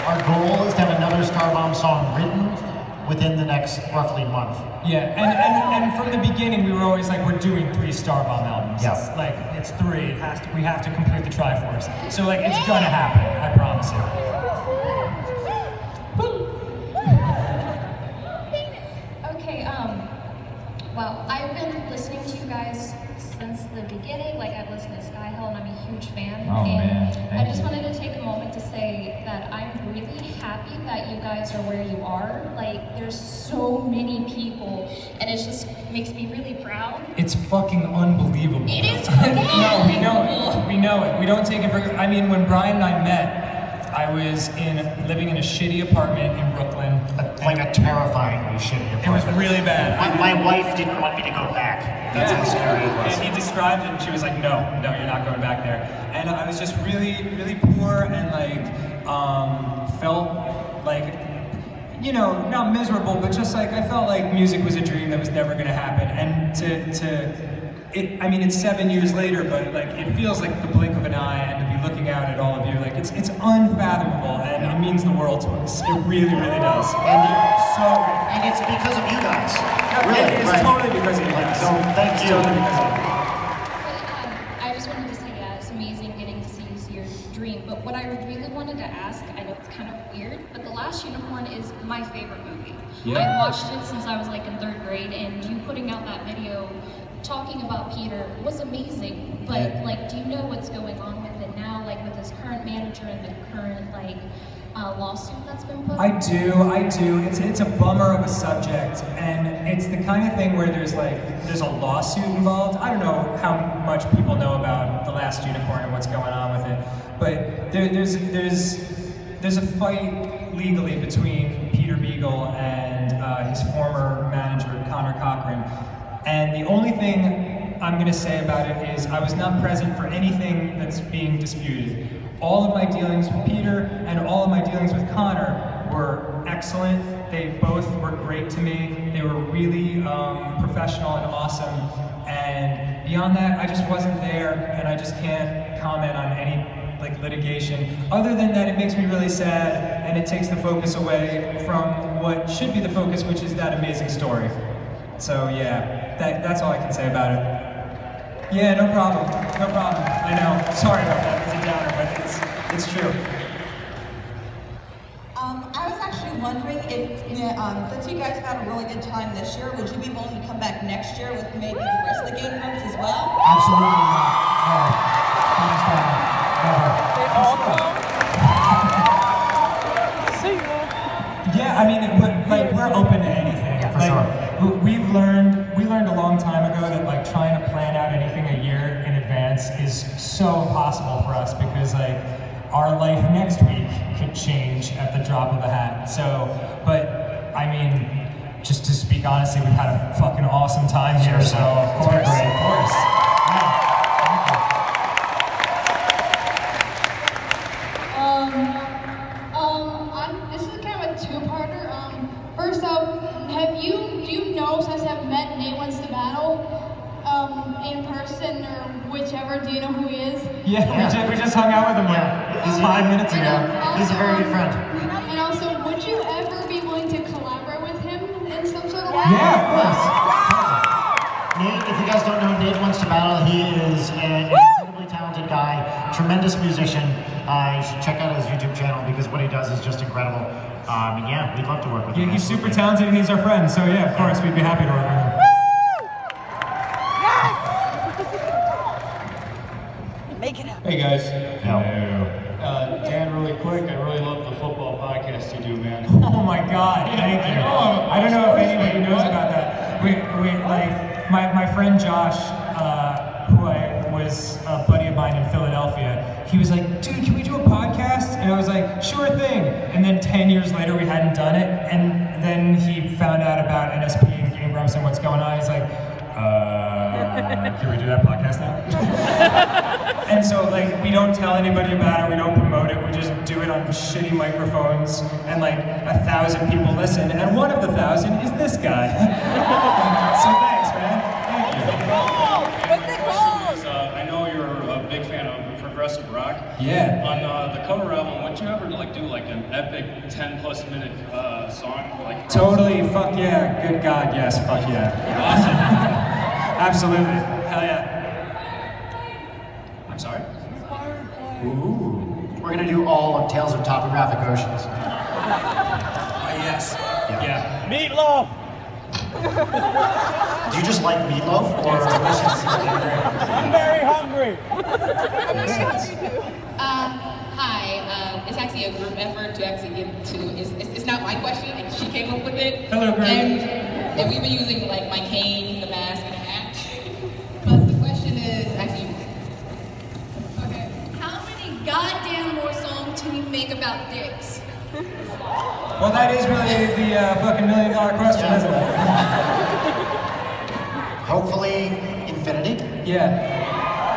our goal is to have another Starbomb song written within the next roughly month. Yeah, and from the beginning we were always like, we're doing 3 Starbomb albums. Yeah. It's like, it's 3, we have to complete the Triforce. So like, it's gonna happen, I promise you. Okay, well, I've been listening to you guys since the beginning. Like, I've listened to Sky Hill and I'm a huge fan. Oh, and man, I just wanted to take a moment to say that I'm really happy that you guys are where you are. Like, there's so many people, and it just makes me really proud. It's fucking unbelievable. It is fucking No, we know it. We don't take it for, I mean, when Brian and I met, I was living in a shitty apartment in Brooklyn. Like a terrifyingly shitty apartment. It was really bad. My wife didn't want me to go back. That's how scary it was. And he described it, and she was like, no, you're not going back there. And I was just really, really poor, and like, felt like, you know, not miserable, but just like, I felt like music was a dream that was never gonna happen. And I mean, it's 7 years later, but like, it feels like the blink of an eye, and to be looking out at all of you, like, it's unfathomable, and it means the world to us. It really, really does. And it's because of you guys. Really, it's totally because of you guys. So thank you. Totally because of you. I just wanted to say, yeah, it's amazing getting to see your dream. But what I really wanted to ask, I know it's kind of weird, but The Last Unicorn is my favorite movie. Yeah. I watched it since I was like in 3rd grade, and you putting out that video talking about Peter was amazing. But like, do you know what's going on with it now, like with his current manager and the current like lawsuit that's been put? I do. It's a bummer of a subject, and it's the kind of thing where there's a lawsuit involved. I don't know how much people know about The Last Unicorn and what's going on with it, but there's a fight legally between Peter Beagle and his former manager Connor Cochran. And the only thing I'm going to say about it is I was not present for anything that's being disputed. All of my dealings with Peter and all of my dealings with Connor were excellent. They both were great to me. They were really professional and awesome. And beyond that, I just wasn't there, and I just can't comment on any like litigation. Other than that, it makes me really sad, and it takes the focus away from what should be the focus, which is that amazing story. So yeah, that's all I can say about it. Yeah, no problem. I know. Sorry about that. It's a downer, but it's true. I was actually wondering if, since you guys had a really good time this year, would you be willing to come back next year with maybe the rest of the Game Grumps as well? Absolutely not. No. They all come. See ya. Yeah, I mean, we're open to anything. Yeah, for sure. We learned a long time ago that like trying to plan out anything a year in advance is so impossible for us, because like our life next week could change at the drop of a hat. So, but I mean, just to speak honestly, we've had a fucking awesome time here. So of course. Yeah. This is kind of a two-parter. First off, do you know, since I've met MsDBZbabe in person or whichever, do you know who he is? Yeah, we just hung out with him like 5 minutes ago. He's a very good friend. And also, would you ever be willing to collaborate with him in some sort of way? Yeah, of course. Nate, if you guys don't know Nate Wants to Battle, he is an incredibly talented guy, tremendous musician. You should check out his YouTube channel, because what he does is just incredible. And yeah, we'd love to work with him. Yeah, he's super talented and he's our friend, so yeah, of course, we'd be happy to work with him. Yes! Make it happen. Hey guys. No. Dan, really quick, I really love the football podcast you do, man. Oh my God, thank you. I don't know if anybody knows about that. We like, my friend Josh, who I was a buddy of mine in Philadelphia, he was like, dude, can we do a podcast? And I was like, sure thing. And then 10 years later, we hadn't done it. And then he found out about NSP and Game Grumps and what's going on. He's like, can we do that podcast now? And so, like, we don't tell anybody about it, we don't promote it, we just do it on shitty microphones, and like 1,000 people listen, and one of the 1,000 is this guy. So thanks, man. Thank you. What's it called? I know you're a big fan of progressive progressive rock. Yeah. On the cover album, would you ever like do like an epic 10+ minute song? Like Totally, fuck yeah. Good God, yes, fuck yeah. Awesome. Absolutely. Hell yeah. I'm sorry? Ooh. We're gonna do all of Tales of Topographic Oceans. Yes. Yeah. Meatloaf! Do you just like meatloaf, or? I'm very hungry. Hi, it's actually a group effort to actually get to, it's not my question, like she came up with it. Hello, group. And we've been using like my cane, the mask, and a hat. But the question is actually, Okay. How many goddamn more songs can you make about dicks? Well, that is really the fucking $1 million question, Yeah. isn't it? Hopefully, infinity. Yeah.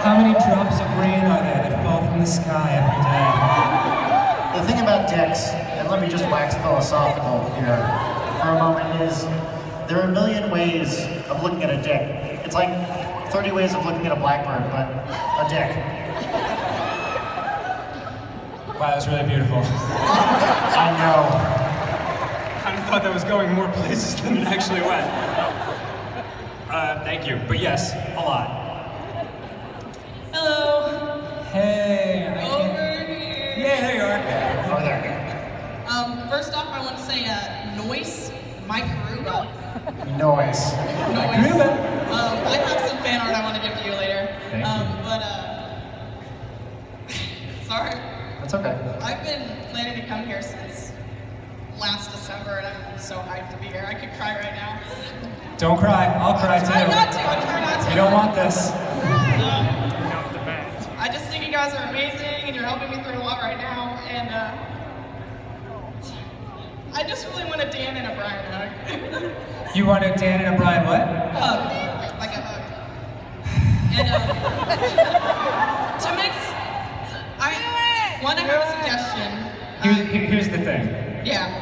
How many drops of rain are there that fall from the sky every day? The thing about dicks, and let me just wax philosophical here for a moment, is there are a million ways of looking at a dick. It's like 30 ways of looking at a blackbird, but a dick. Wow, that's really beautiful. I know. Kind of thought that was going more places than it actually went. Thank you, but yes, a lot. hello, Hey. over here. Yeah, there you are. Over there. First off, I want to say noise, Mike Ruba. Noise. Ruben. I have some fan art I want to give to you later. Thank you. But, sorry. That's okay. I've been planning to come here since last December, and I'm so hyped to be here. I could cry right now. Don't cry. I'll cry too. I try not to. I try not to. You don't want this. I just think you guys are amazing, and you're helping me through a lot right now. And I just really want a Dan and a Brian hug. You want a Dan and a Brian what? Hug, like a hug. And to mix, I want to have a suggestion. Here's the thing. Yeah.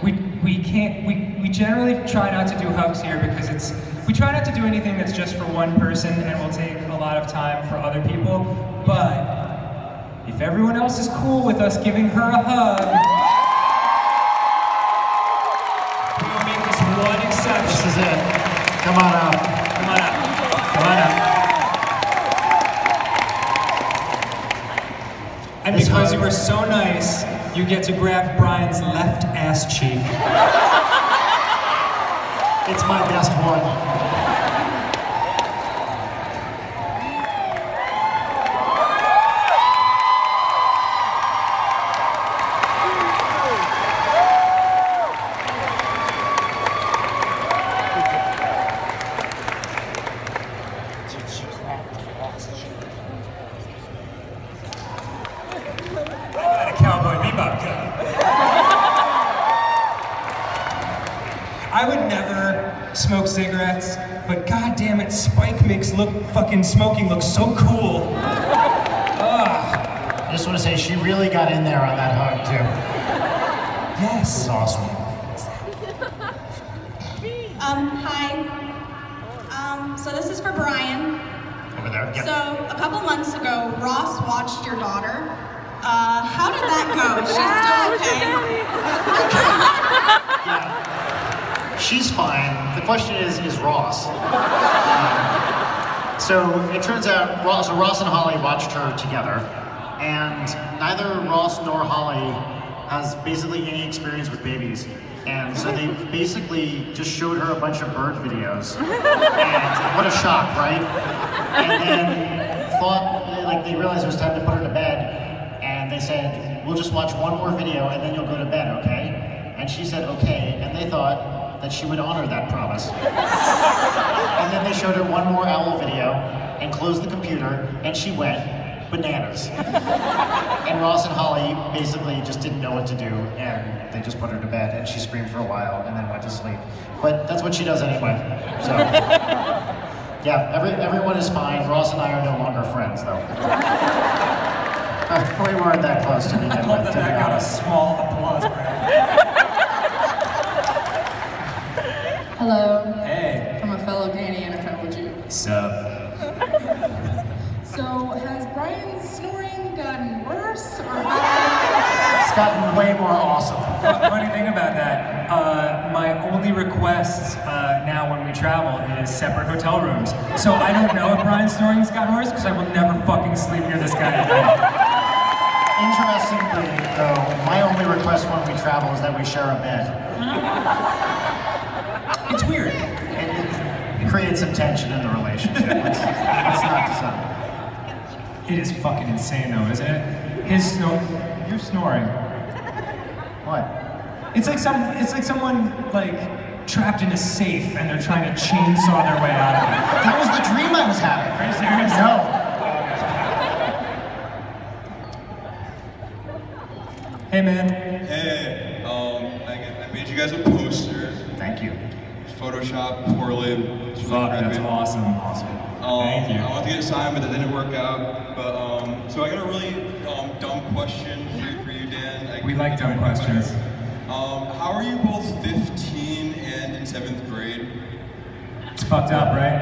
We generally try not to do hugs here because we try not to do anything that's just for one person and will take a lot of time for other people. But if everyone else is cool with us giving her a hug, we will make this one exception. This is it. Come on up. Come on up. Come on up. And This because hug- you were so nice, you get to grab Brian's left ass cheek. It's my best one. A cowboy bebop cut. I would never smoke cigarettes, but goddamn it, Spike makes fucking smoking look so cool. I just want to say she really got in there on that hug too. This Yes. is awesome. Hi. So this is for Brian. Over there. Yep. So a couple months ago, Ross watched your daughter. How did that go? Is she still okay? She's fine. The question is Ross. So it turns out Ross and Holly watched her together, and neither Ross nor Holly has basically any experience with babies. And so they basically just showed her a bunch of bird videos. And what a shock, right? And then they realized it was time to put her to bed, and they said, we'll just watch one more video and then you'll go to bed, okay? And she said, okay, and they thought that she would honor that promise. And then they showed her one more owl video and closed the computer, and she went bananas. And Ross and Holly basically just didn't know what to do, and they just put her to bed, and she screamed for a while and then went to sleep. But that's what she does anyway, so. Yeah, everyone is fine. Ross and I are no longer friends, though. We weren't that close to begin with, to be I got a honest. small applause break. Hello. Hey. I'm a fellow Danny and a fellow Jew. Sup? So, has Brian's snoring gotten way more awesome. Funny thing about that, my only request now when we travel is separate hotel rooms. So I don't know if Brian's snoring's gotten worse because I will never fucking sleep near this guy again. Interestingly, though, my only request when we travel is that we share a bed. It's weird. It creates some tension in the relationship. It's not decided. It is fucking insane though, isn't it? You're snoring. What? It's like someone like trapped in a safe and they're trying to chainsaw their way out of it. That was the dream I was having. Are you serious? No. Hey man. Hey, I made you guys a poster. Thank you. Photoshop poorly. Fuck, that's awesome. Awesome. Thank you. I wanted to get it signed, but that didn't work out. But so I got a really dumb question for you, Dan. We like dumb questions. How are you both 15 and in 7th grade? It's fucked up, right?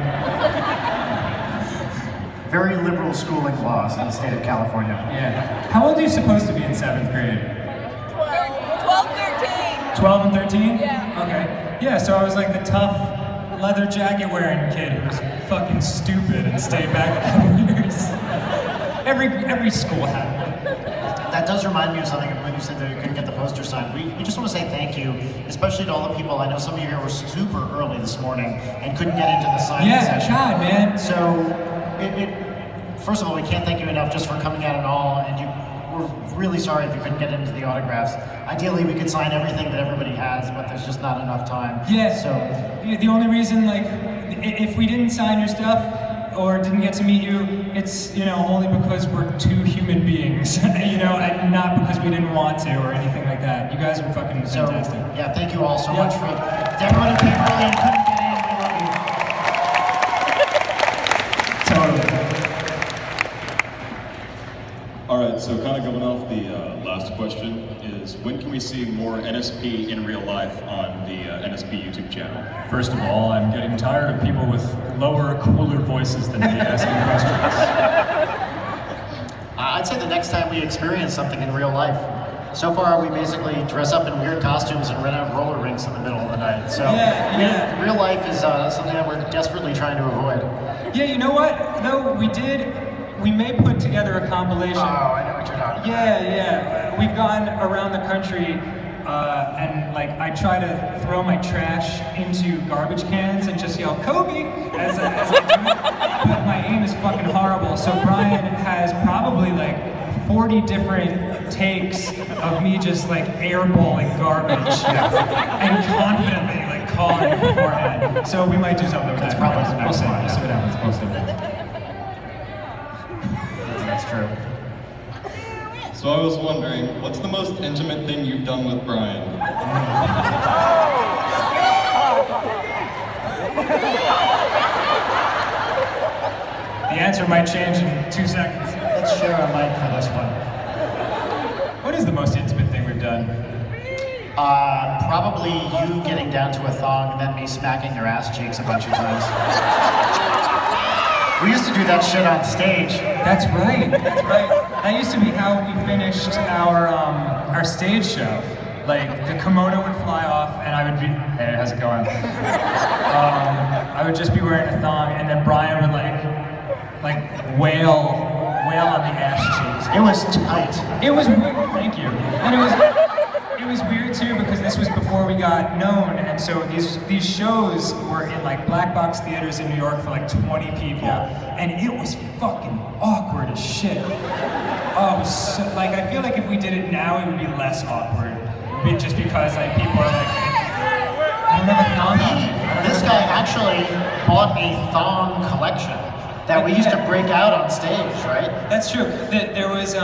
Very liberal schooling laws in the state of California. Yeah. How old are you supposed to be in 7th grade? 12, 13. 12 and 13? Yeah. Okay. Yeah, so I was like the tough leather jacket wearing kid who was fucking stupid and stayed back a couple years. Every school had one. That does remind me of something when you said that you couldn't get the poster signed. We just want to say thank you, especially to all the people. I know some of you here were super early this morning and couldn't get into the signing session. Yeah, God, man. So, first of all, we can't thank you enough just for coming out and all, and we're really sorry if you couldn't get into the autographs. Ideally, we could sign everything that everybody has, but there's just not enough time. Yeah. So, the only reason, like, if we didn't sign your stuff or didn't get to meet you, it's, only because we're two human beings, and not because we didn't want to or anything like that. You guys are fucking fantastic. Yeah, thank you all so much for everyone who came early and couldn't get in. We love you. Totally. All right, so kind of going off the last question is, when can we see more NSP in real life on the NSP YouTube channel? First of all, I'm getting tired of people with lower, cooler voices than me asking questions. I'd say the next time we experience something in real life. So far, we basically dress up in weird costumes and rent out roller rinks in the middle of the night. So, real life is something that we're desperately trying to avoid. Yeah, you know what? Though we may put together a compilation. Oh, I know what you're talking about. Yeah. We've gone around the country, and like I try to throw my trash into garbage cans and just yell "Kobe" as I do, but my aim is fucking horrible. So Brian has probably like 40 different takes of me just like airballing garbage and confidently like calling it beforehand. So we might do something with that. That's probably the next one. We'll see what happens. We'll see. That's true. So I was wondering, what's the most intimate thing you've done with Brian? The answer might change in 2 seconds. Let's share a mic for this one. What is the most intimate thing we've done? Probably you getting down to a thong and then me smacking your ass cheeks a bunch of times. We used to do that shit on stage. That's right. That used to be how we finished our stage show. Like, the kimono would fly off, and I would be, hey, how's it going? I would just be wearing a thong, and then Brian would like wail on the ass cheeks. It was tight. It was weird, thank you. And it was weird too because this was before we got known, and so these shows were in like black box theaters in New York for like 20 people, and it was fucking awkward as shit. Oh, it was so, like I feel like if we did it now, it would be less awkward, just because like people are like, I don't have a thong on. This guy actually bought a thong collection that we used to break out on stage, right? That's true. There was